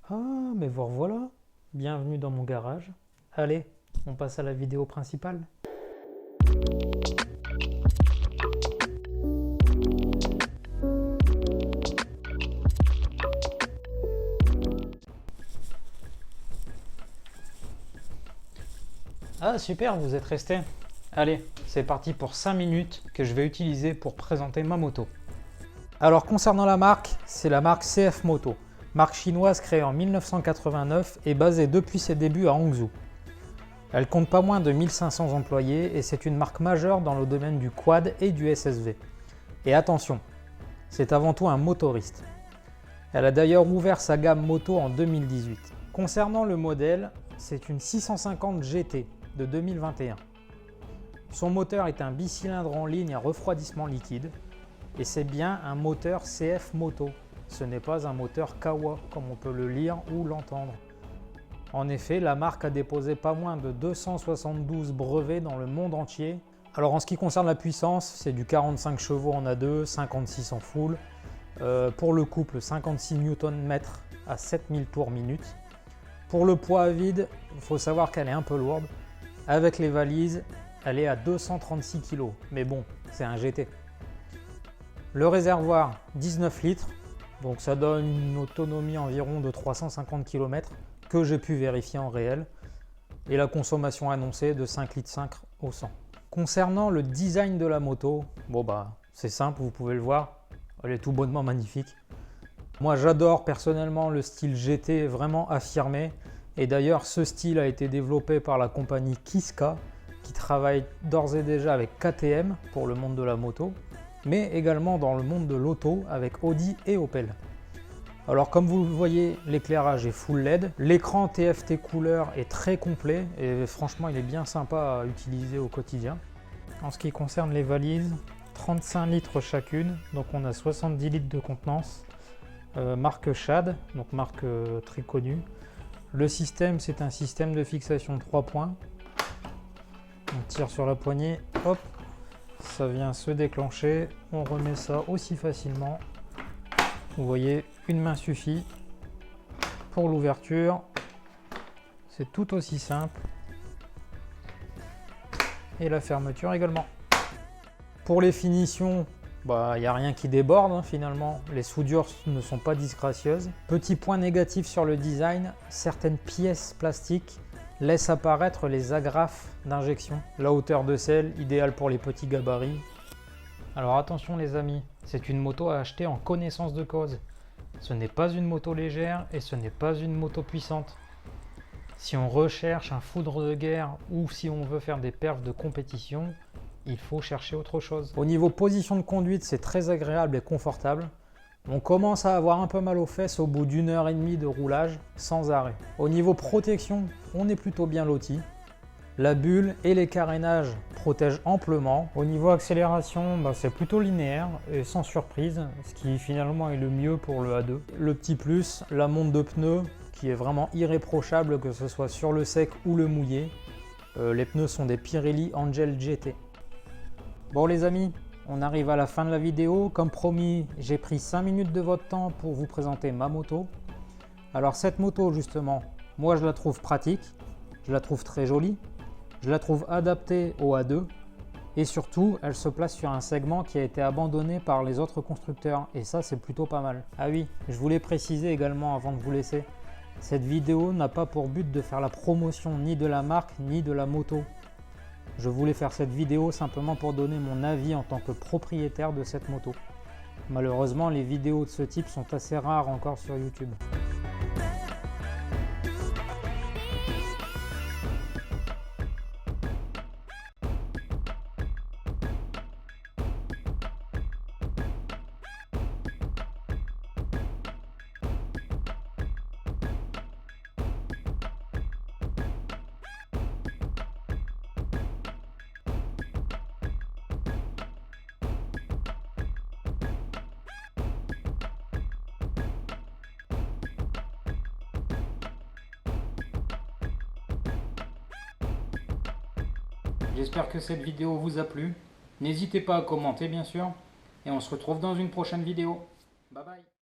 Ah, mais vous revoilà. Bienvenue dans mon garage. Allez, on passe à la vidéo principale. Ah super, vous êtes restés. Allez, c'est parti pour 5 minutes que je vais utiliser pour présenter ma moto. Alors concernant la marque, c'est la marque CF Moto. Marque chinoise créée en 1989 et basée depuis ses débuts à Hangzhou. Elle compte pas moins de 1500 employés et c'est une marque majeure dans le domaine du quad et du SSV. Et attention, c'est avant tout un motoriste. Elle a d'ailleurs ouvert sa gamme moto en 2018. Concernant le modèle, c'est une 650 GT de 2021. Son moteur est un bicylindre en ligne à refroidissement liquide et c'est bien un moteur CF Moto. Ce n'est pas un moteur Kawa comme on peut le lire ou l'entendre. En effet, la marque a déposé pas moins de 272 brevets dans le monde entier. Alors en ce qui concerne la puissance, c'est du 45 chevaux en A2, 56 en full. Pour le couple, 56 Nm à 7000 tours minute. Pour le poids à vide, il faut savoir qu'elle est un peu lourde. Avec les valises, elle est à 236 kg. Mais bon, c'est un GT. Le réservoir, 19 litres. Donc ça donne une autonomie environ de 350 km que j'ai pu vérifier en réel. Et la consommation annoncée de 5,5 litres au 100. Concernant le design de la moto, c'est simple, vous pouvez le voir. Elle est tout bonnement magnifique. Moi j'adore personnellement le style GT vraiment affirmé. Et d'ailleurs ce style a été développé par la compagnie Kiska qui travaille d'ores et déjà avec KTM pour le monde de la moto, mais également dans le monde de l'auto avec Audi et Opel. Alors comme vous le voyez, l'éclairage est full LED, l'écran TFT couleur est très complet et franchement il est bien sympa à utiliser au quotidien. En ce qui concerne les valises, 35 litres chacune, donc on a 70 litres de contenance, marque Shad, donc marque très connue. Le système, c'est un système de fixation 3 points. On tire sur la poignée, hop, ça vient se déclencher, on remet ça aussi facilement. Vous voyez, une main suffit. Pour l'ouverture, c'est tout aussi simple. Et la fermeture également. Pour les finitions, il n'y a rien qui déborde finalement. Les soudures ne sont pas disgracieuses. Petit point négatif sur le design, certaines pièces plastiques laissent apparaître les agrafes d'injection. La hauteur de selle, idéale pour les petits gabarits. Alors attention les amis, c'est une moto à acheter en connaissance de cause. Ce n'est pas une moto légère et ce n'est pas une moto puissante. Si on recherche un foudre de guerre ou si on veut faire des perfs de compétition, il faut chercher autre chose. Au niveau position de conduite, c'est très agréable et confortable. On commence à avoir un peu mal aux fesses au bout d'une heure et demie de roulage sans arrêt. Au niveau protection, on est plutôt bien loti. La bulle et les carénages protègent amplement. Au niveau accélération, c'est plutôt linéaire et sans surprise, ce qui finalement est le mieux pour le A2. Le petit plus, la monte de pneus qui est vraiment irréprochable que ce soit sur le sec ou le mouillé. Les pneus sont des Pirelli Angel GT. Bon les amis, on arrive à la fin de la vidéo. Comme promis, j'ai pris 5 minutes de votre temps pour vous présenter ma moto. Alors cette moto justement, moi je la trouve pratique, je la trouve très jolie. Je la trouve adaptée au A2 et surtout elle se place sur un segment qui a été abandonné par les autres constructeurs et ça c'est plutôt pas mal. Ah oui, je voulais préciser également avant de vous laisser, cette vidéo n'a pas pour but de faire la promotion ni de la marque ni de la moto. Je voulais faire cette vidéo simplement pour donner mon avis en tant que propriétaire de cette moto. Malheureusement les vidéos de ce type sont assez rares encore sur YouTube. J'espère que cette vidéo vous a plu. N'hésitez pas à commenter bien sûr. Et on se retrouve dans une prochaine vidéo.